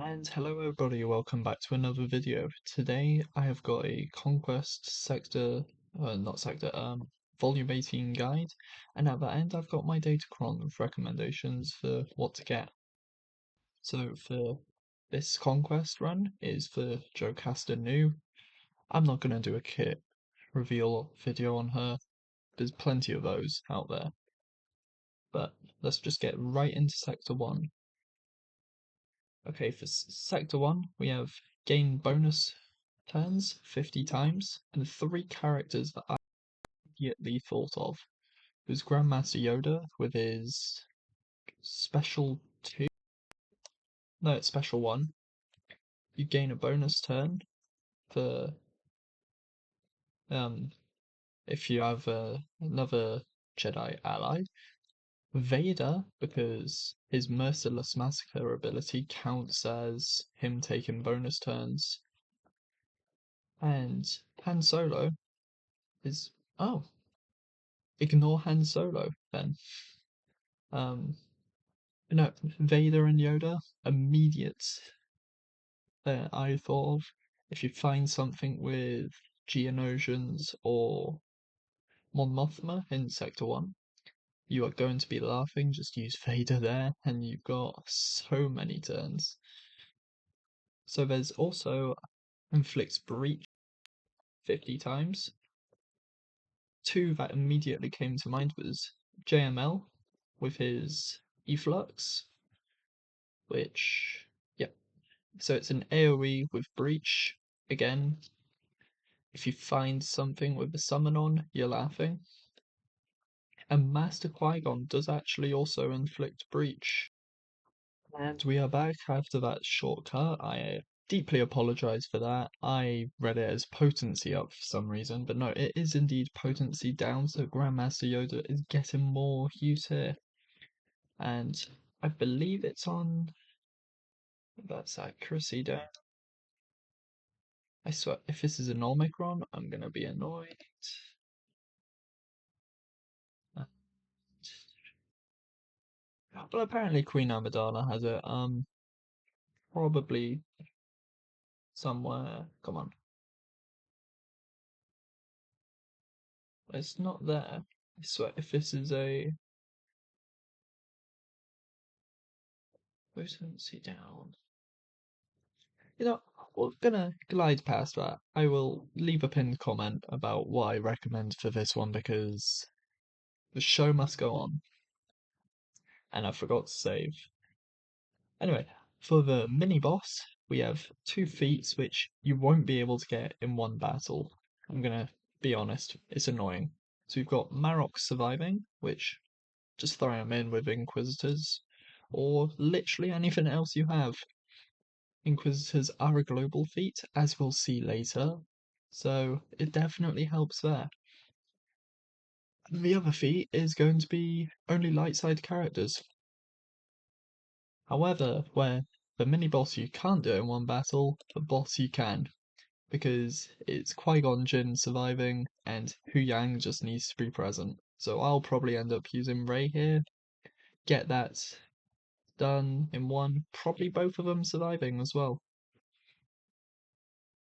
And hello everybody, welcome back to another video. Today I have got a Conquest Volume 18 guide, and at the end I've got my Datacron recommendations for what to get. So for this Conquest run is for Jocasta New. I'm not going to do a kit reveal video on her, there's plenty of those out there. But let's just get right into Sector 1. Okay, for Sector 1, we have gain bonus turns 50 times, and 3 characters that I immediately thought of. It was Grandmaster Yoda with his special 2, no, it's special 1. You gain a bonus turn for, if you have another Jedi ally. Vader, because his Merciless Massacre ability counts as him taking bonus turns. And Han Solo is ignore Han Solo then. No, Vader and Yoda, immediate. I thought of if you find something with Geonosians or Mon Mothma in Sector 1, you are going to be laughing. Just use Vader there, and you've got so many turns. So there's also Inflicts Breach 50 times. 2 that immediately came to mind was JML with his Efflux, which, yep. So it's an AoE with Breach. Again, if you find something with the summon on, you're laughing. And Master Qui-Gon does actually also inflict Breach. And we are back after that shortcut. I deeply apologise for that. I read it as potency up for some reason, but no, it is indeed potency down, so Grandmaster Yoda is getting more use here. And I believe it's on. That's accuracy down. I swear, if this is an Omicron, I'm gonna be annoyed. But apparently Queen Amidala has it. Probably somewhere. Come on. It's not there. I swear, if this is a potency down. You know, we're gonna glide past that. I will leave a pinned comment about what I recommend for this one because the show must go on. And I forgot to save. Anyway, for the mini boss, we have 2 feats which you won't be able to get in one battle. I'm gonna be honest, it's annoying. So we've got Marok surviving, which just throw him in with Inquisitors, or literally anything else you have. Inquisitors are a global feat, as we'll see later, so it definitely helps there. The other feat is going to be only light side characters. However, where the mini boss you can't do in one battle, the boss you can, because it's Qui-Gon Jinn surviving and Hu Yang just needs to be present. So I'll probably end up using Rey here, get that done in one, probably both of them surviving as well.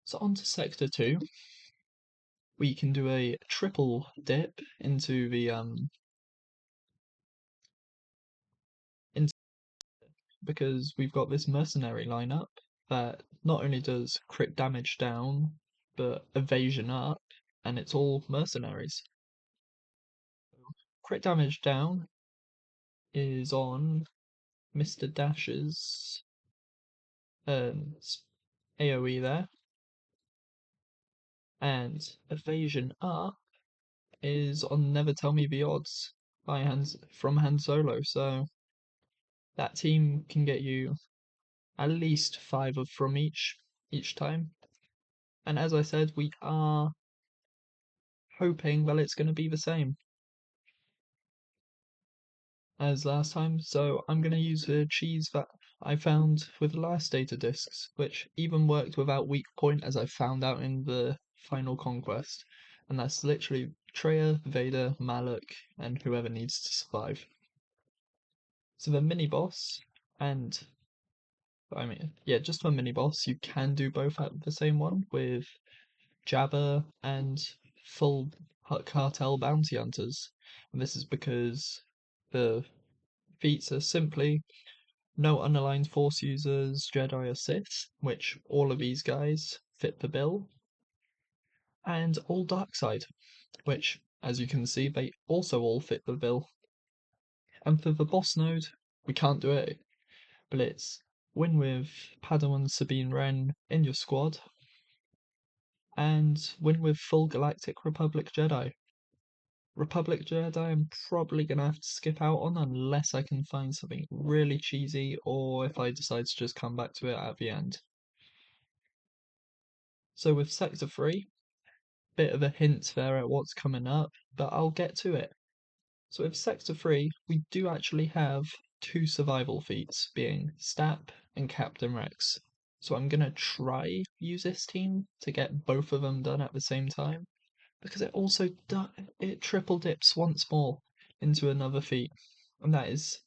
So on to Sector 2. We can do a triple dip into the because we've got this mercenary lineup that not only does crit damage down, but evasion up, and it's all mercenaries. Crit damage down is on Mr. Dash's AoE there, and evasion up is on Never Tell Me the Odds from Han Solo, so that team can get you at least 5 of from each time. And as I said, we are hoping, well, it's going to be the same as last time, so I'm going to use the cheese that I found with the last data discs, which even worked without weak point, as I found out in the final conquest, and that's literally Traya, Vader, Malak, and whoever needs to survive. So the mini boss, and I mean, yeah, just for mini boss, you can do both at the same one with Jabba and full cartel bounty hunters. And this is because the feats are simply no unaligned Force users, Jedi or Sith, which all of these guys fit the bill, and all dark side, which, as you can see, they also all fit the bill. And for the boss node, we can't do it, but it's win with Padawan Sabine Wren in your squad, and win with full Galactic Republic Jedi. Republic Jedi I'm probably gonna have to skip out on unless I can find something really cheesy or if I decide to just come back to it at the end. So with Sector 3, bit of a hint there at what's coming up, but I'll get to it. So with Sector 3, we do actually have two survival feats, being Stap and Captain Rex. So I'm gonna try use this team to get both of them done at the same time, because it also it triple dips once more into another feat, and that is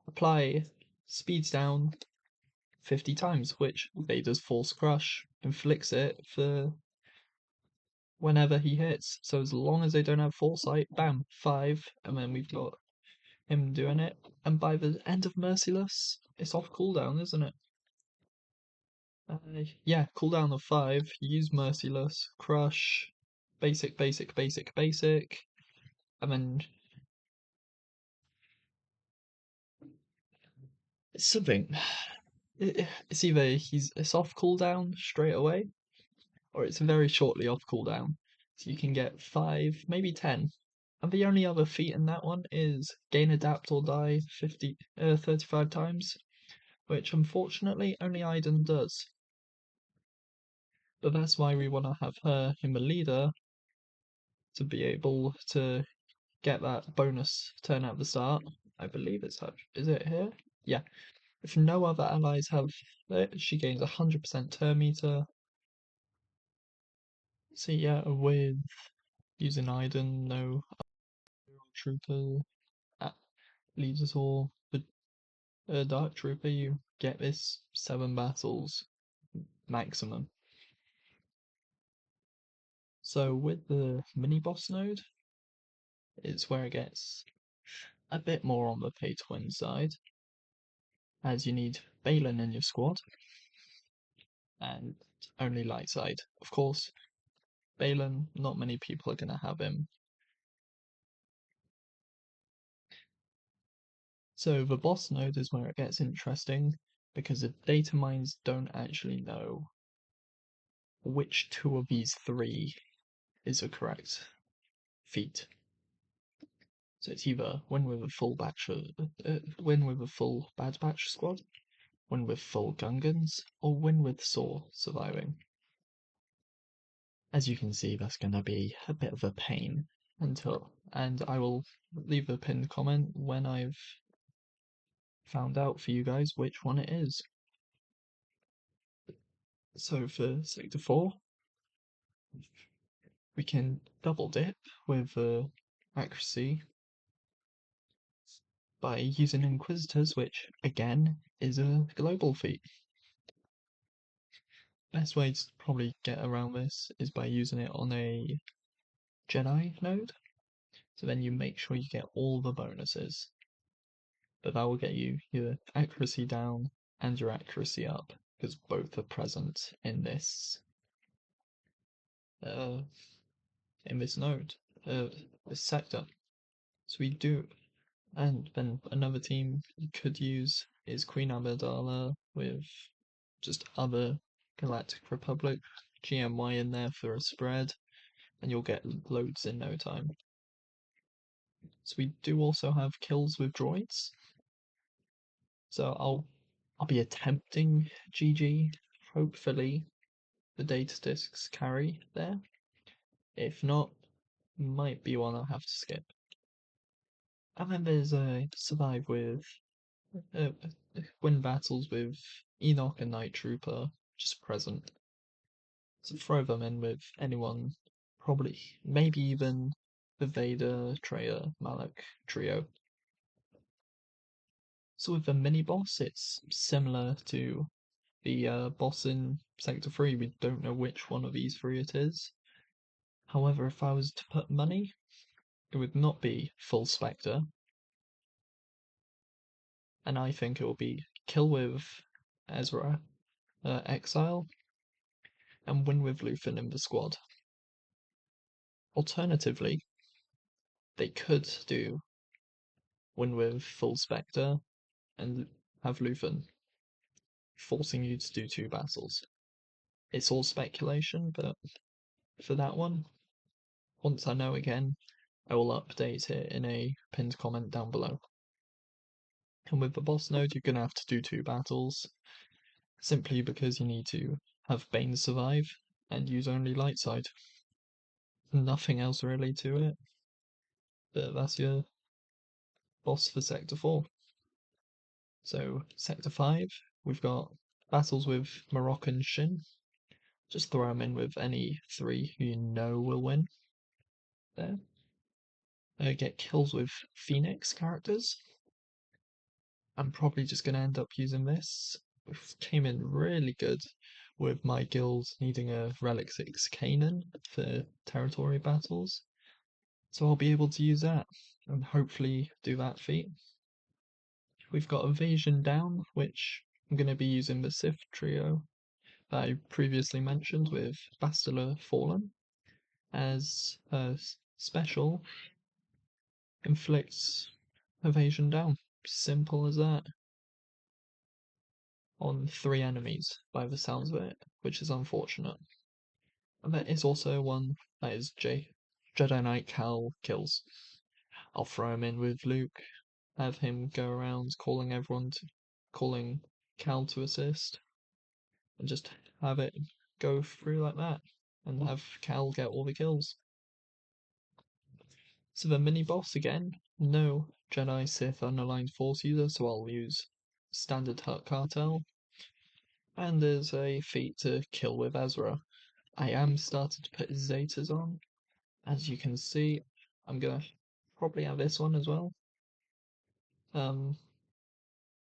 apply speeds down 50 times, which Vader's Force Crush inflicts it for whenever he hits. So as long as they don't have foresight, bam, 5, and then we've got him doing it. And by the end of Merciless, it's off cooldown, isn't it? Yeah, cooldown of 5. Use Merciless, Crush, basic, basic, basic, basic, and then it's something. It's either it's off cooldown straight away, or it's very shortly off cooldown. So you can get 5, maybe 10. And the only other feat in that one is gain adapt or die 35 times, which unfortunately only Iden does. But that's why we want to have her in the leader to be able to get that bonus turn at the start. I believe it's her. Is it here? Yeah. If no other allies have it, she gains 100% turn meter. So yeah, with using Iden, no trooper leaders or the dark trooper, you get this 7 battles maximum. So with the mini boss node, it's where it gets a bit more on the pay to win side, as you need Balin in your squad and only light side. Of course, Balin, not many people are gonna have him. So the boss node is where it gets interesting because the data mines don't actually know which two of these 3 is a correct feat. So it's either win with a full win with a full Bad Batch squad, win with full Gungans, or win with Saw surviving. As you can see, that's going to be a bit of a pain and I will leave a pinned comment when I've found out for you guys which one it is. So for Sector 4, we can double dip with accuracy by using Inquisitors, which again is a global feat. Best way to probably get around this is by using it on a Jedi node. So then you make sure you get all the bonuses. But that will get you your accuracy down and your accuracy up, because both are present uh, in this node, this sector. So we do, and then another team you could use is Queen Amidala with just other Galactic Republic GMY in there for a spread, and you'll get loads in no time. So we do also have kills with droids. So I'll be attempting GG. Hopefully the data disks carry there. If not, might be one I'll have to skip. And then there's a survive with win battles with Enoch and Night Trooper just present. So throw them in with anyone, probably maybe even the Vader, Traya, Malak trio. So with the mini-boss, it's similar to the boss in Sector 3. We don't know which one of these three it is. However, if I was to put money, it would not be Full Spectre, and I think it will be kill with Ezra, Exile, and win with Luthen in the squad. Alternatively, they could do win with Full Spectre and have Luthen, forcing you to do 2 battles. It's all speculation, but for that one, once I know again, I will update it in a pinned comment down below. And with the boss node, you're going to have to do 2 battles, simply because you need to have Bane survive and use only light side. Nothing else really to it, but that's your boss for Sector 4. So Sector 5, we've got battles with Moroccan Shin. Just throw them in with any 3 who you know will win. There. Get kills with Phoenix characters. I'm probably just going to end up using this. It came in really good with my guild needing a Relic 6 Kanan for territory battles. So I'll be able to use that and hopefully do that feat. We've got Evasion Down, which I'm going to be using the Sith trio that I previously mentioned with Bastila Fallen as a special. Inflicts Evasion Down. Simple as that. On 3 enemies, by the sounds of it, which is unfortunate. And there is also one that is Jedi Knight Cal kills. I'll throw him in with Luke, have him go around calling Cal to assist, and just have it go through like that, and have Cal get all the kills. So the mini boss again, no Jedi Sith unaligned Force user, so I'll use standard Hut Cartel. And there's a feat to kill with Ezra. I am starting to put Zetas on. As you can see, I'm gonna probably have this one as well.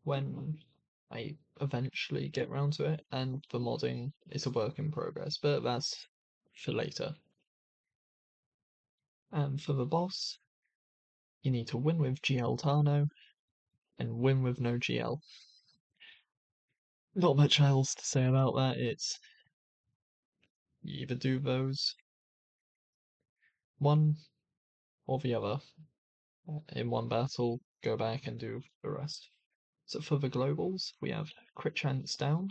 When I eventually get round to it, and the modding is a work in progress, but that's for later. And for the boss, you need to win with GL Tano and win with no GL. Not much else to say about that. It's you either do those one or the other in one battle, go back and do the rest. So for the globals, we have crit chance down,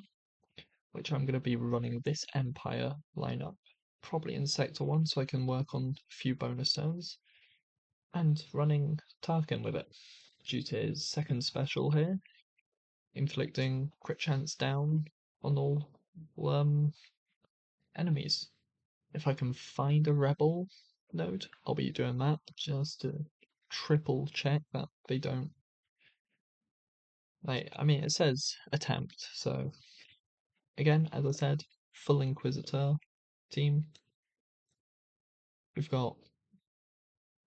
which I'm going to be running this Empire lineup, probably in Sector 1 so I can work on a few bonus turns, and running Tarkin with it, due to his second special here, inflicting crit chance down on all enemies. If I can find a rebel node, I'll be doing that, just to triple check that they don't. I mean, it says attempt, so again, as I said, full Inquisitor team. We've got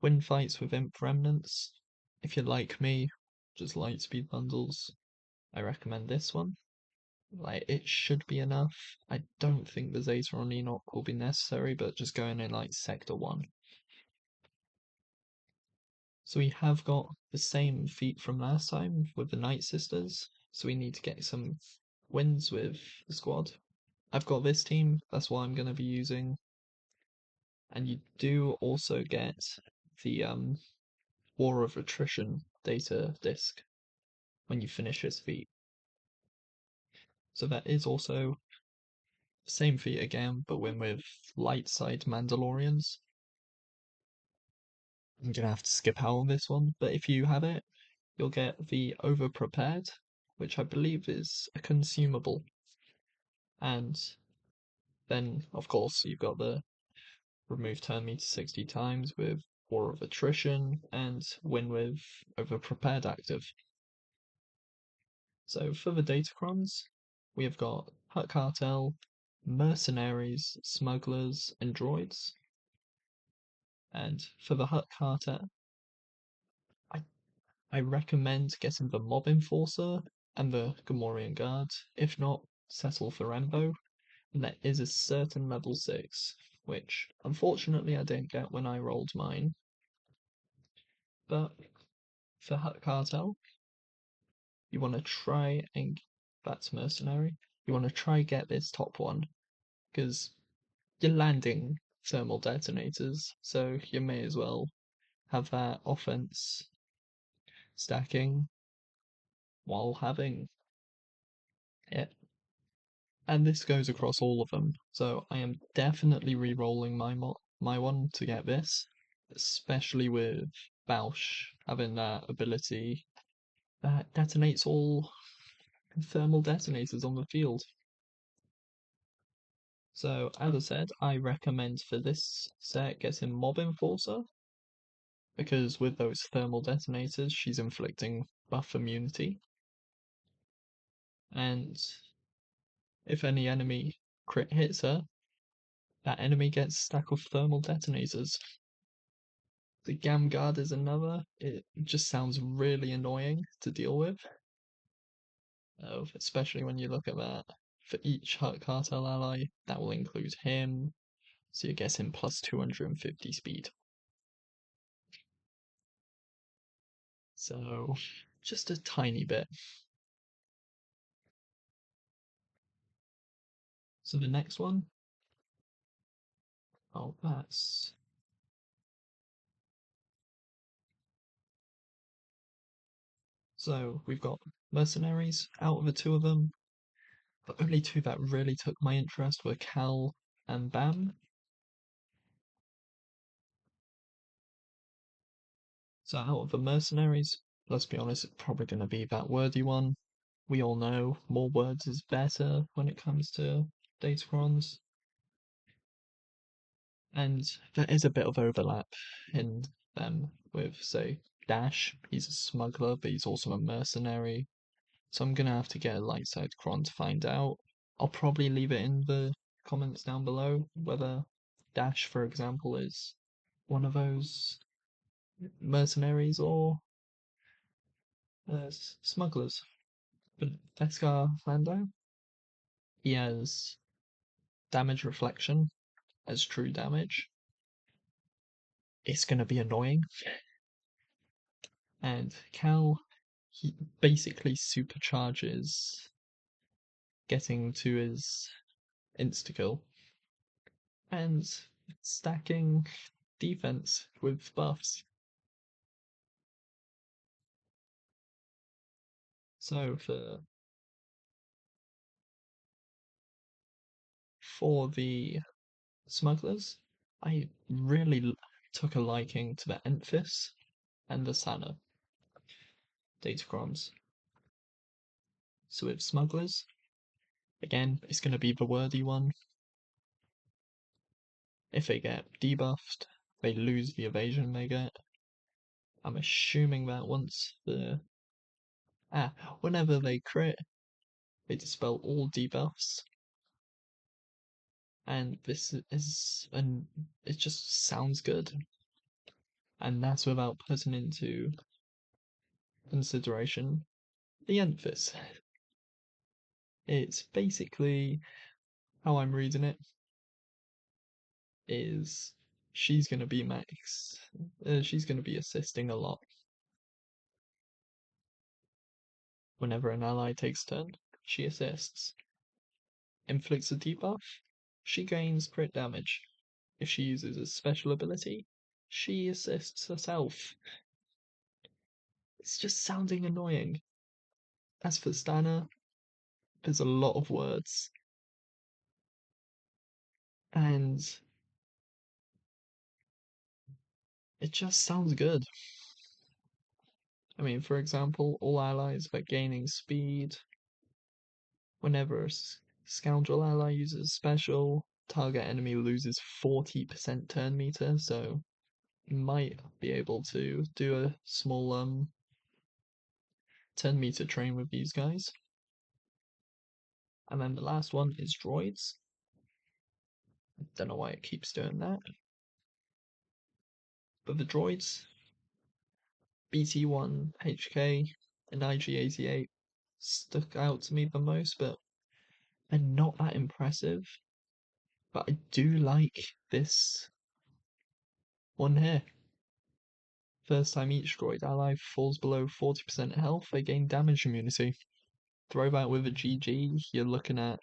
win fights with Imp Remnants. If you like me, just light speed bundles, I recommend this one. It should be enough. I don't think the Zeta on Enoch will be necessary, but just going in like Sector 1. So we have got the same feat from last time with the Night Sisters, so we need to get some wins with the squad. I've got this team, that's what I'm going to be using. And you do also get the War of Attrition data disk when you finish this feat. So that is also the same feat again, but win with light side Mandalorians. I'm gonna have to skip out on this one, but if you have it, you'll get the Over Prepared, which I believe is a consumable. And then, of course, you've got the remove turn meter 60 times with War of Attrition and win with Over Prepared active. So for the Datacrons, we have got Hut Cartel, Mercenaries, Smugglers, and Droids. And for the Hut Cartel, I I recommend getting the Mob Enforcer and the Gamorrean Guard. If not, settle for Embo. And there is a certain level 6, which unfortunately I didn't get when I rolled mine. But for Hut Cartel, you want to try and that's mercenary. You want to try get this top one because you're landing thermal detonators, so you may as well have that offense stacking while having it. And this goes across all of them, so I am definitely re-rolling my one to get this, especially with Bausch having that ability that detonates all thermal detonators on the field. So, as I said, I recommend for this set getting Mob Enforcer, because with those thermal detonators, she's inflicting buff immunity. And if any enemy crit hits her, that enemy gets a stack of thermal detonators. The Gam Guard is another. It just sounds really annoying to deal with. Especially when you look at that. For each Hut Cartel ally, that will include him. So you get him plus 250 speed. So, just a tiny bit. So the next one, oh, that's so we've got mercenaries. Out of the two of them, the only two that really took my interest were Cal and Bam. So out of the mercenaries, let's be honest, it's probably going to be that worthy one. We all know more words is better when it comes to datacrons. And there is a bit of overlap in them with, say, Dash. He's a smuggler, but he's also a mercenary. So I'm gonna have to get a light side cron to find out. I'll probably leave it in the comments down below whether Dash, for example, is one of those mercenaries or smugglers. But Beskar Lando, he has damage reflection as true damage. It's gonna be annoying. And Cal, he basically supercharges getting to his insta-kill and stacking defense with buffs. So for the smugglers, I really took a liking to the Enfys and the Sana datacrons. So with smugglers, again, it's going to be the worthy one. If they get debuffed, they lose the evasion they get. I'm assuming that whenever they crit, they dispel all debuffs. And it just sounds good. And that's without putting into consideration the Enfys. It's basically how I'm reading it is she's going to be she's going to be assisting a lot. Whenever an ally takes a turn, she assists. Inflicts a debuff, she gains crit damage. If she uses a special ability, she assists herself. It's just sounding annoying. As for Stanna, there's a lot of words. And it just sounds good. I mean, for example, all allies are gaining speed. Whenever a scoundrel ally uses special, target enemy loses 40% turn meter, so you might be able to do a small 10-meter train with these guys. And then the last one is droids. Don't know why it keeps doing that. But the droids, BT1, HK, and IG88 stuck out to me the most, but they're not that impressive. But I do like this one here. First time each droid ally falls below 40% health, they gain damage immunity. Throw that with a GG, you're looking at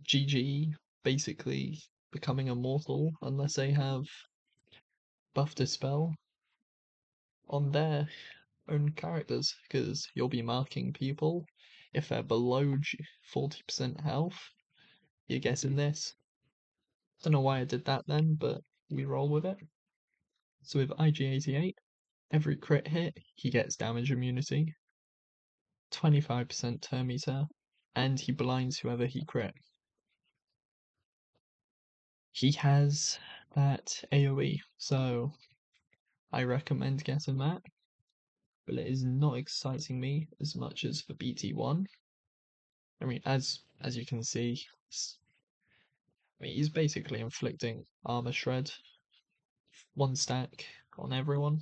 GG basically becoming immortal unless they have buff dispel on their own characters, because you'll be marking people. If they're below 40% health, you're guessing this. Don't know why I did that then, but we roll with it. So with IG88, every crit hit, he gets damage immunity, 25% turn meter, and he blinds whoever he crit. He has that AoE, so I recommend getting that, but it is not exciting me as much as for BT1. I mean, as you can see, he's basically inflicting armor shred, one stack on everyone.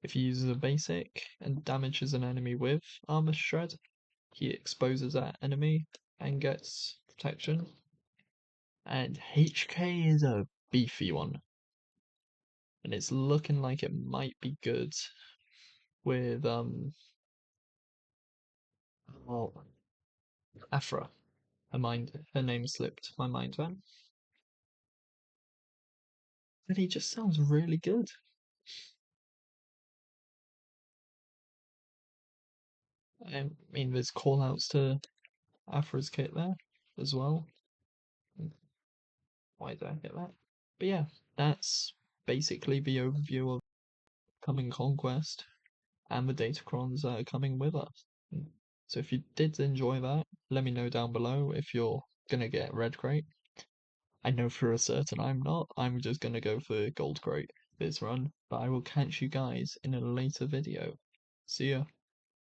If he uses a basic and damages an enemy with armor shred, he exposes that enemy and gets protection. And HK is a beefy one, and it's looking like it might be good with well, Afra. Her name slipped my mind then. And he just sounds really good. I mean, there's callouts to Afra's kit there as well. Why did I get that? But yeah, that's basically the overview of coming Conquest and the Datacrons that are coming with us. So if you did enjoy that, let me know down below if you're gonna get Red Crate. I know for a certain I'm not. I'm just gonna go for Gold Crate this run, but I will catch you guys in a later video. See ya.